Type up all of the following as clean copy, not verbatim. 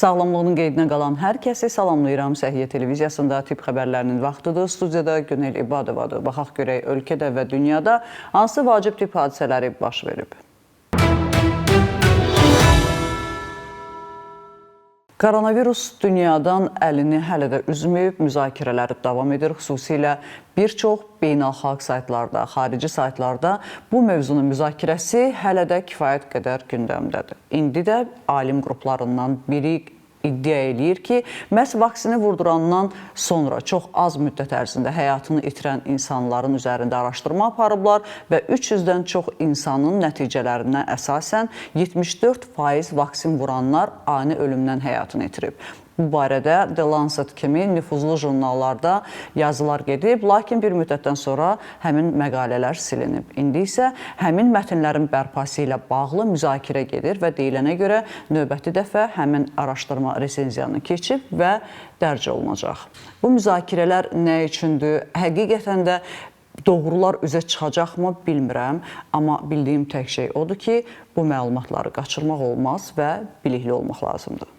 Sağlamlığının qeydinə qalan hər kəsi salamlayıram. Səhiyyə televiziyasında tibb xəbərlərinin vaxtıdır. Studiyada Günel İbadovadır. Baxaq görək ölkədə və dünyada hansı vacib tibb hadisələri baş verib. Koronavirus dünyadan əlini hələ də üzməyib, müzakirələri davam edir. Xüsusilə bir çox beynəlxalq saytlarda, xarici saytlarda bu mövzunun müzakirəsi hələ də kifayət qədər gündəmdədir. İndi də alim qruplarından biri iddia eləyir ki, məhz vaksini vurdurandan sonra çox az müddət ərzində həyatını itirən insanların üzərində araşdırma aparıblar və 300-dən çox insanın nəticələrinə əsasən 74% vaksin vuranlar ani ölümdən həyatını itirib. Bu barədə The Lancet kimi nüfuzlu jurnallarda yazılar gedib, lakin bir müddətdən sonra həmin məqalələr silinib. İndi isə həmin mətnlərin bərpası ilə bağlı müzakirə gedir və deyilənə görə növbəti dəfə həmin araşdırma resenziyanı keçib və dərc olunacaq. Bu müzakirələr nə üçündür? Həqiqətən də doğrular üzə çıxacaqmı bilmirəm, amma bildiyim tək şey odur ki, bu məlumatları qaçırmaq olmaz və bilikli olmaq lazımdır.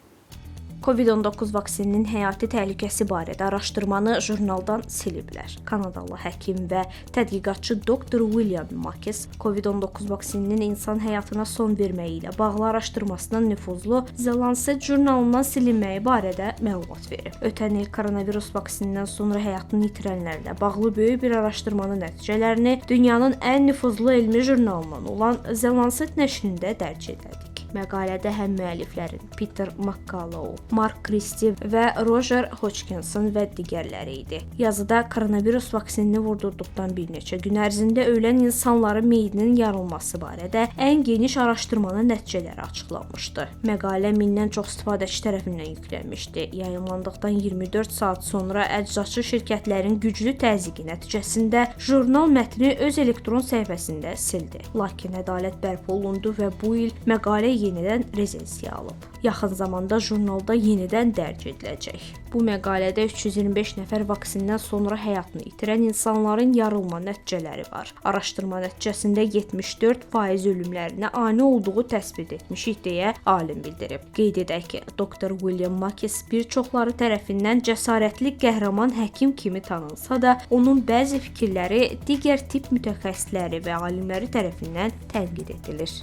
COVID-19 vaksininin həyati təhlükəsi barədə araşdırmanı jurnaldan siliblər. Kanadalı həkim və tədqiqatçı Dr. William Makis COVID-19 vaksininin insan həyatına son verməyi ilə bağlı araşdırmasının nüfuzlu The Lancet jurnalından silinməyi barədə məlumat verib. Ötən il koronavirus vaksinindən sonra həyatını itirənlərlə bağlı böyük bir araşdırmanın nəticələrini dünyanın ən nüfuzlu elmi jurnalından olan The Lancet nəşrində dərc etdik. Məqalədə həm müəlliflərin Peter McCullough, Mark Christie və Roger Hodgkinson və digərləri idi. Yazıda koronavirus vaksinini vurdurduqdan bir neçə gün ərzində ölən insanların meyidinin yarılması barədə ən geniş araşdırmanın nəticələri açıqlanmışdı. Məqalə mindən çox istifadəçi tərəfindən yüklənmişdi. Yayımlandıqdan 24 saat sonra əczaçı şirkətlərin güclü təzyiqi nəticəsində jurnal mətni öz elektron səhifəsində sildi. Lakin ədalət bərpa olundu və bu il məqalə yenidən rezensiya alıb. Yaxın zamanda jurnalda yenidən dərc ediləcək. Bu məqalədə 325 nəfər vaksindən sonra həyatını itirən insanların yarılma nəticələri var. Araşdırma nəticəsində 74% ölümlərinə ani olduğu təsbit etmişik deyə alim bildirib. Qeyd edək ki, Dr. William Makis bir çoxları tərəfindən cəsarətli qəhrəman həkim kimi tanınsa da, onun bəzi fikirləri digər tibb mütəxəssisləri və alimləri tərəfindən tənqid edilir.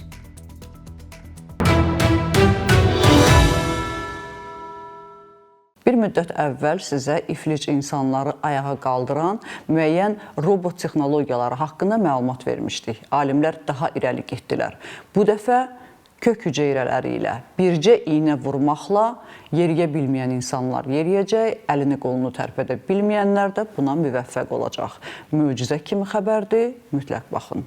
Bir müddət əvvəl sizə iflic insanları ayağa qaldıran müəyyən robot texnologiyaları haqqında məlumat vermişdik. Alimlər daha irəli getdilər. Bu dəfə kök hüceyrələri ilə bircə iynə vurmaqla yeriyə bilməyən insanlar yeriyəcək, əlini qolunu tərpədə bilməyənlər də buna müvəffəq olacaq. Möcüzə kimi xəbərdir, mütləq baxın.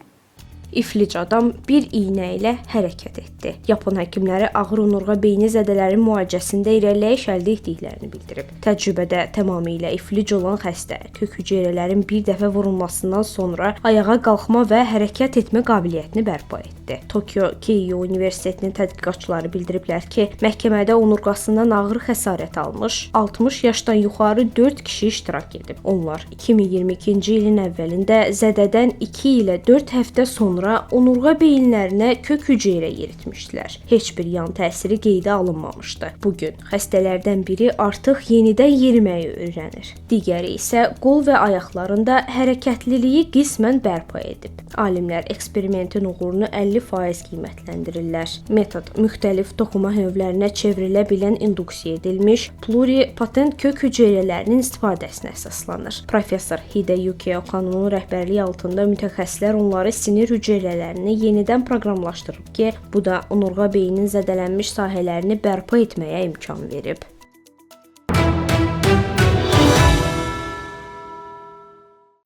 İflic adam bir iynə ilə hərəkət etdi. Yapon həkimləri ağır onurğa beyni zədələrin müalicəsində irəliləyiş əldə etdiklərini bildirib. Təcrübədə tamamilə iflic olan xəstə kök hüceyrələrin bir dəfə vurulmasından sonra ayağa qalxma və hərəkət etmə qabiliyyətini bərpa etdi. Tokyo Keio Universitetinin tədqiqatçıları bildiriblər ki, məhkəmədə onurğasından ağır xəsarət almış 60 yaşdan yuxarı 4 kişi iştirak edib. Onlar 2022-ci ilin əvvəlində zədədən 2 ilə 4 həftə sonra onurğa beyinlərinə kök hüceyrə yeritmişdilər. Heç bir yan təsiri qeydə alınmamışdı. Bugün xəstələrdən biri artıq yenidən yeriməyi öyrənir. Digəri isə qol və ayaqlarında hərəkətliliyi qismən bərpa edib. Alimlər eksperimentin uğurunu 50% qiymətləndirirlər. Metod müxtəlif toxuma növlərinə çevrilə bilən induksiya edilmiş pluripotent kök hüceyrələrinin istifadəsinə əsaslanır. Professor Hideyuki Okanonun rəhbərliyi altında mütəxəssislər onları sinir hüceyrələrini yenidən proqramlaşdırıb ki, bu da onurğa beyinin zədələnmiş sahələrini bərpa etməyə imkan verib.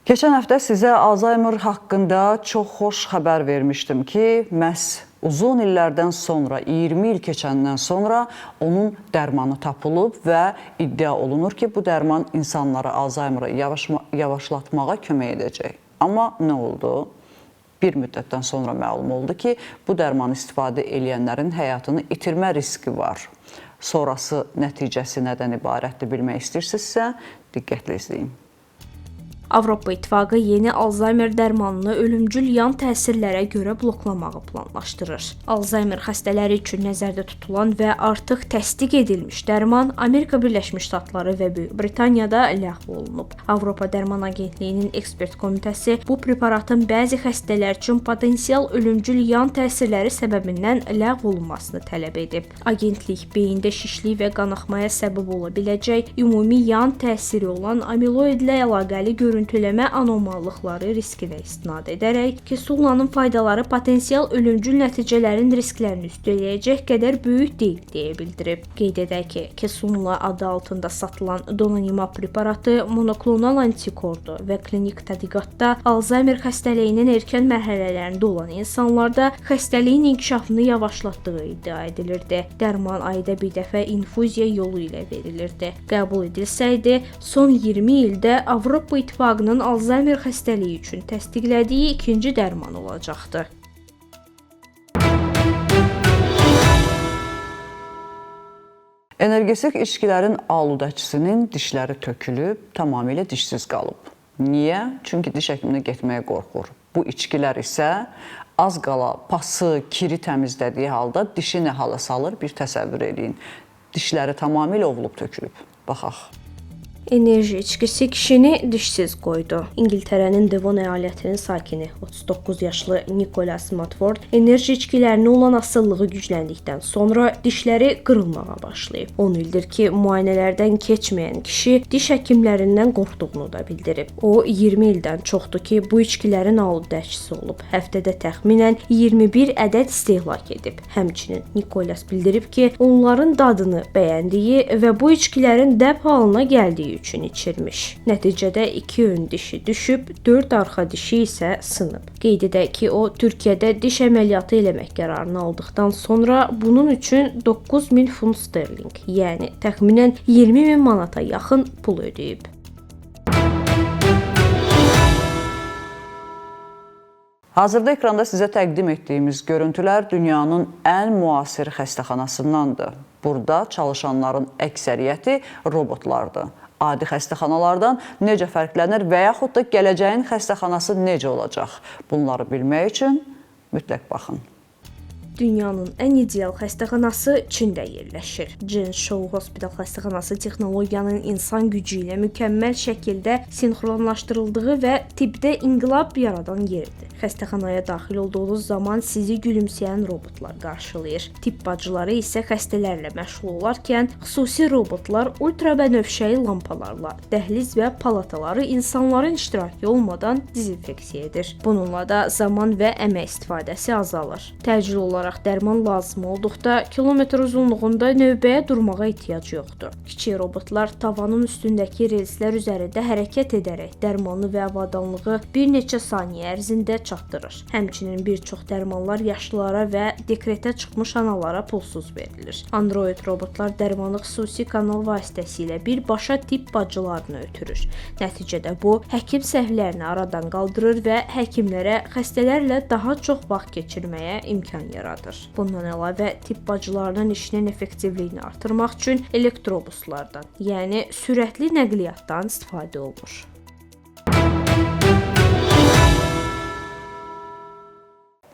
Keçən həftə sizə Alzheimer haqqında çox xoş xəbər vermişdim ki, məhz uzun illərdən sonra, 20 il keçəndən sonra onun dərmanı tapılıb və iddia olunur ki, bu dərman insanları Alzheimer'ı yavaşlatmağa kömək edəcək. Amma nə oldu? Bir müddətdən sonra məlum oldu ki, bu dərmanı istifadə edənlərin həyatını itirmə riski var. Sonrası nəticəsi nədən ibarətdir bilmək istəyirsinizsə, diqqətlə izləyin. Avropa İttifaqı yeni Alzheimer dərmanını ölümcül yan təsirlərə görə bloklamağı planlaşdırır. Alzheimer xəstələri üçün nəzərdə tutulan və artıq təsdiq edilmiş dərman Amerika Birləşmiş Ştatları və Böyük Britaniyada ləğv olunub. Avropa Dərman Agentliyinin ekspert komitəsi bu preparatın bəzi xəstələr üçün potensial ölümcül yan təsirləri səbəbindən ləğv olunmasını tələb edib. Agentlik beyində şişlik və qanaxmaya səbəb ola biləcək ümumi yan təsiri olan amiloidlə əlaqəli görüntüləmə anomallıqları riskinə istinad edərək Kisunlanın faydaları potensial ölümcül nəticələrin risklərini üstələyəcək qədər böyük deyil deyə bildirib. Qeyd edək ki, Kisunla adı altında satılan donanimab preparatı monoklonal antikordur və klinik tədqiqatda Alzheimer xəstəliyinin erkən mərhələlərində olan insanlarda xəstəliyin inkişafını yavaşlatdığı iddia edilirdi. Dərman ayda bir dəfə infuziya yolu ilə verilirdi. Qəbul edilsəydi, son 20 ildə Avropa İttifaqının Alzheimer xəstəliyi üçün təsdiqlədiyi ikinci dərman olacaqdı. Energetik içkilərin aludəçisinin dişləri tökülüb, tamamilə dişsiz qalıb. Niyə? Çünki diş həkiminə getməyə qorxur. Bu içkilər isə az qala pası, kiri təmizlədiyi halda dişi nə hala salır, bir təsəvvür edin. Dişləri tamamilə ovulub tökülüb. Baxaq. Enerji içkisi kişini dişsiz qoydu. İngiltərənin Devon əyalətinin sakini 39 yaşlı Nicholas Matford enerji içkilərinə olan asılılığı gücləndikdən sonra dişləri qırılmağa başlayıb. 10 ildir ki, müayinələrdən keçməyən kişi diş həkimlərindən qorxduğunu da bildirib. O 20 ildən çoxdur ki, bu içkilərin aludəçisi olub. Həftədə təxminən 21 ədəd istehlak edib. Həmçinin Nicholas bildirib ki, onların dadını bəyəndiyi və bu içkilərin dəb halına gəldiyi üçün içirmiş. Nəticədə 2 ön dişi düşüb, 4 arxa dişi isə sınıb. Qeyd edək ki, o Türkiyədə diş əməliyyatı eləmək qərarını aldıqdan sonra bunun üçün 9000 funt sterling, yəni təxminən 20.000 manata yaxın pul ödəyib. Hazırda ekranda sizə təqdim etdiyimiz görüntülər dünyanın ən müasir xəstəxanasındandır. Burada çalışanların əksəriyyəti robotlardır. Adi xəstəxanalardan necə fərqlənir və yaxud da gələcəyin xəstəxanası necə olacaq? Bunları bilmək üçün mütləq baxın. Dünyanın ən ideal xəstəxanası Çində yerləşir. Zhengzhou Hospital xəstəxanası texnologiyanın insan gücü ilə mükəmməl şəkildə sinxronlaşdırıldığı və tibbdə inqilab yaradan yerdir. Xəstəxanaya daxil olduğunuz zaman sizi gülümsəyən robotlar qarşılayır. Tibb bacıları isə xəstələrlə məşğul olarkən xüsusi robotlar ultrabənövşəyi lampalarla dəhliz və palataları insanların iştirakı olmadan dezinfeksiya edir. Bununla da zaman və əmək istifadəsi azalır. Təcil olaraq dərman lazım olduqda kilometr uzunluğunda növbəyə durmağa ehtiyac yoxdur. Kiçik robotlar tavanın üstündəki relslər üzərində hərəkət edərək dərmanı və avadanlığı bir neçə saniyə ərzində çatdırır. Həmçinin bir çox dərmanlar yaşlılara və dekretə çıxmış analara pulsuz verilir. Android robotlar dərmanı xüsusi kanal vasitəsilə birbaşa tibb bacılarına ötürür. Nəticədə bu, həkim səhvlərini aradan qaldırır və həkimlərə xəstələrlə daha çox vaxt keçirməyə imkan yaradır. Bundan əlavə, tibb bacılarının işinin effektivliyini artırmaq üçün elektrobuslardan, yəni sürətli nəqliyyatdan istifadə olunur.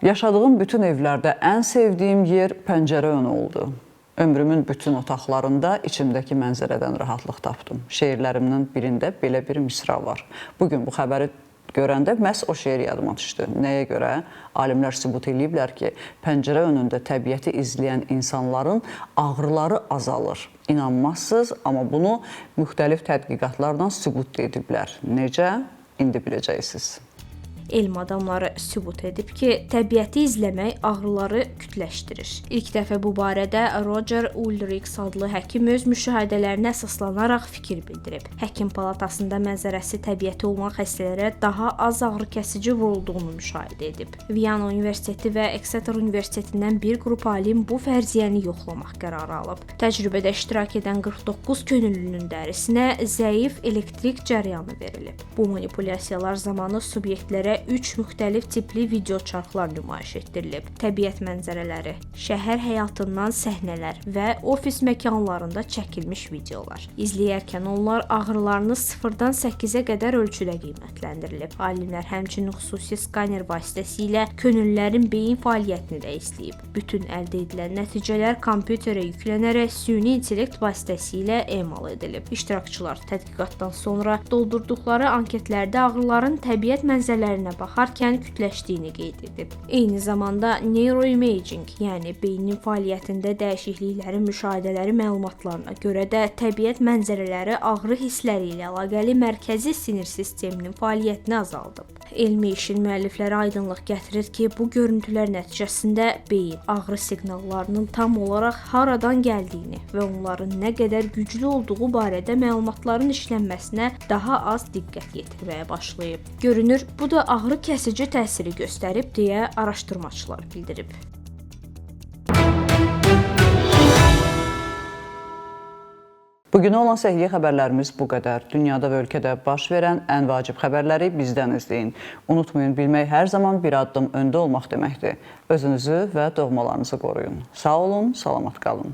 Yaşadığım bütün evlərdə ən sevdiyim yer pəncərə önü oldu. Ömrümün bütün otaqlarında içimdəki mənzərədən rahatlıq tapdım. Şeirlərimdən birində belə bir misra var. Bugün bu xəbəri görəndə məhz o şeir yadıma düşdü. Nəyə görə? Alimlər sübut ediblər ki, pəncərə önündə təbiəti izləyən insanların ağrıları azalır. İnanmazsınız, amma bunu müxtəlif tədqiqatlarla sübut ediblər. Necə? İndi biləcəksiniz. Elm adamları sübut edib ki, təbiəti izləmək ağrıları kütləşdirir. İlk dəfə bu barədə Roger Ulrichs adlı həkim öz müşahidələrinə əsaslanaraq fikir bildirib. Həkim palatasında mənzərəsi təbiəti olan xəstələrə daha az ağrı-kəsici vurulduğunu müşahidə edib. Viyana Universiteti və Exeter Universitetindən bir qrup alim bu fərziyyəni yoxlamaq qərarı alıb. Təcrübədə iştirak edən 49 könüllünün dərisinə zəif elektrik cəryanı verilib. Bu manipulyasiyalar zamanı subyektlərə üzrə 3 müxtəlif tipli video çarxlar nümayiş etdirilib. Təbiət mənzərələri, şəhər həyatından səhnələr və ofis məkanlarında çəkilmiş videolar. İzləyərkən onlar ağrılarını 0-dan 8-ə qədər ölçüdə qiymətləndirilib. Alimlər həmçinin xüsusi skaner vasitəsilə könüllülərin beyin fəaliyyətini də izləyib. Bütün əldə edilən nəticələr kompüterə yüklənərək süni intellekt vasitəsilə emal edilib. İştirakçılar tədqiqatdan sonra doldurduqları anketlərdə ağrıların təbiət mənzərələrinə baxarkən kütləşdiyini qeyd edib. Eyni zamanda neuroimaging, yəni beynin fəaliyyətində dəyişikliklərin müşahidələri məlumatlarına görə də təbiət mənzərələri ağrı hissləri ilə əlaqəli mərkəzi sinir sisteminin fəaliyyətini azaldıb. Elmi işin müəllifləri aydınlıq gətirir ki, bu görüntülər nəticəsində beyin ağrı siqnallarının tam olaraq haradan gəldiyini və onların nə qədər güclü olduğu barədə məlumatların işlənməsinə daha az diqqət yetirməyə başlayıb. Görünür, bu da ağrı kəsici təsiri göstərib deyə araşdırmaçılar bildirib. Bugün olan səhiyyə xəbərlərimiz bu qədər. Dünyada və ölkədə baş verən ən vacib xəbərləri bizdən izləyin. Unutmayın, bilmək hər zaman bir addım öndə olmaq deməkdir. Özünüzü və doğmalarınızı qoruyun. Sağ olun, salamat qalın.